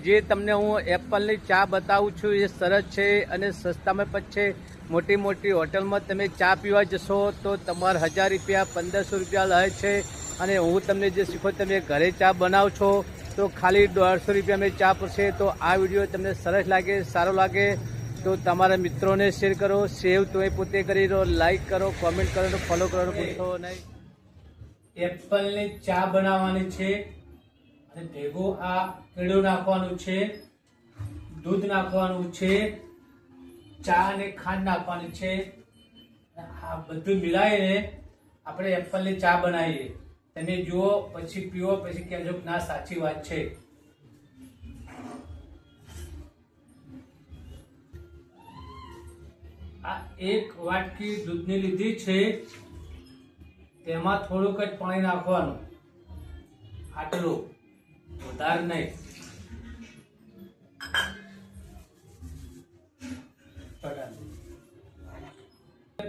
જે તમને હું એપલની ચા બતાવું છું એ સરસ છે અને સસ્તામાં પણ છે. મોટી મોટી હોટલમાં તમે ચા પીવા જશો તો તમારે 1000 રૂપિયા 1500 રૂપિયા લે છે અને હું તમને જે શીખો તમે ઘરે ચા બનાવો છો તો ખાલી 150 રૂપિયામાં ચા પડશે. તો આ વિડીયો તમને સરસ લાગે, સારો લાગે તો તમારા મિત્રોને શેર કરો. સેવ તમે પોતે કરી દો, લાઈક કરો, કોમેન્ટ કરો, ફોલો કરો, પૂછો નહીં. એપલની ચા બનાવવાની છે અને ભેગું આ કેળું નાખવાનું છે, દૂધ નાખવાનું છે, ચા અને ખાંડ નાખવાની છે. આ બધું મિલાવીને આપણે એપલની ચા બનાવીએ. તમે જુઓ, પછી પીવો, પછી કહેજો ના સાચી વાત છે. આ 1 વાટકી દૂધની લીધી છે, તેમાં થોડુંક જ પાણી નાખવાનું, આટલું, વધારે નહીં.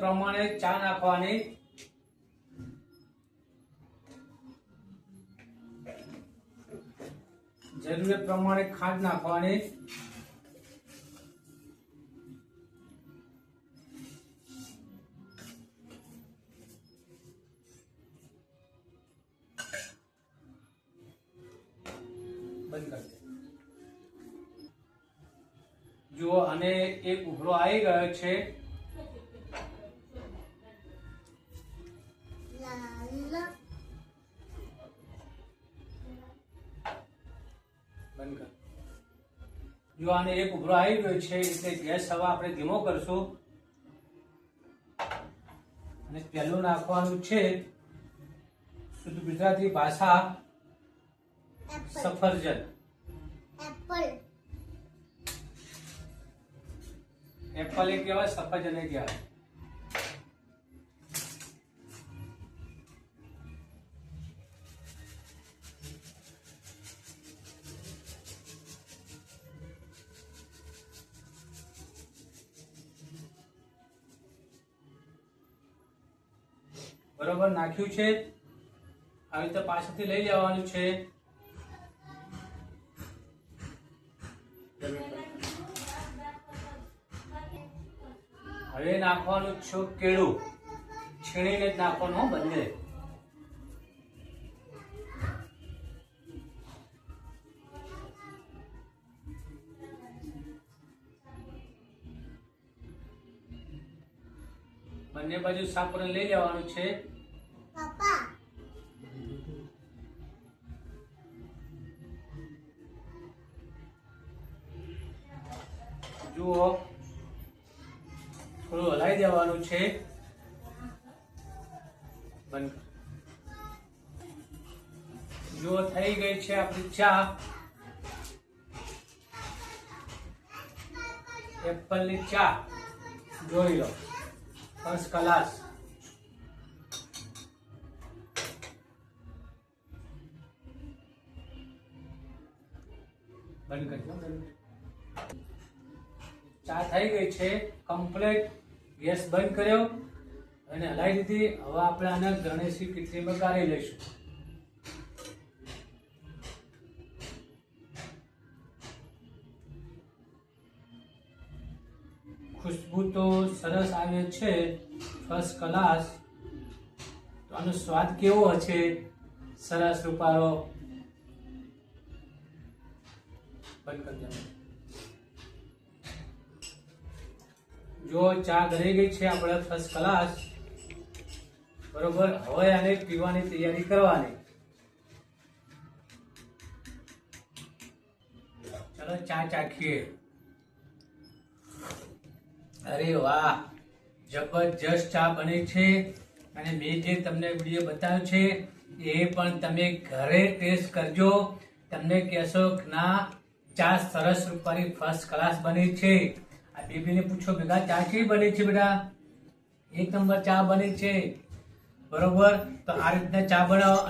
પ્રમાણે ચા નાખવાની, જરૂરિયાત પ્રમાણે ખાંડ નાખવાની, બંધ કરી દે. જુઓ, અને એક ઉભરો આવી ગયો છે. જો આને એક ઉભરો આવી ગયો છે એટલે ગેસ હવે આપણે ધીમો કરશું અને પહેલું નાખવાનું છે શુદ્ધ ગુજરાતી ભાષા સફરજન. એપલ એ કહેવાય, સફરજન એ કહેવાય. બરોબર નાખ્યું છે. આવી રીતે પાછળથી લઈ લેવાનું છે. હવે નાખવાનું છું કેળું, છીણીને જ નાખવાનું બંને. બંને બાજુ સાફ કરીને લઈ લેવાનું છે. જુઓ, થોડું હલાવી દેવાનું છે. બંધ. જુઓ, થઈ ગઈ છે આપણી ચા, એપલની ચા. જોઈ લો, ફર્સ્ટ ક્લાસ. બંધ કરજો. ચા થઈ ગઈ છે કમ્પ્લીટ. ગેસ બંધ કર્યો અને હલાવી દીધી. હવે આપણે આને ગણેશની કીટલીમાં ગાળી લઈશું. ખુશ્બુ તો સરસ આવે છે, ફર્સ્ટ ક્લાસ. તો આનો સ્વાદ કેવો હશે? સરસ રૂપારો. બંધ કરી દેવાનું. જો ચા ગળી ગઈ છે આપણે ફર્સ્ટ ક્લાસ. બરોબર, હવે આને પીવાની તૈયારી કરવાની. ચલો ચા ચાખીએ. અરે વાહ, જબરજસ્ત ચા બની છે. અને મેં જે તમને વિડીયો બતાવ્યો છે એ પણ તમે ઘરે ટેસ્ટ કરજો. તમને કહેશો કે ના, ચા સરસ રૂપારી ફર્સ્ટ ક્લાસ બની છે. આ બેબીને પૂછો, ભેગા ચા કેવી બની છે બેટા? 1 નંબર ચા બની છે. બરોબર, તો આ રીતના ચા બનાવો.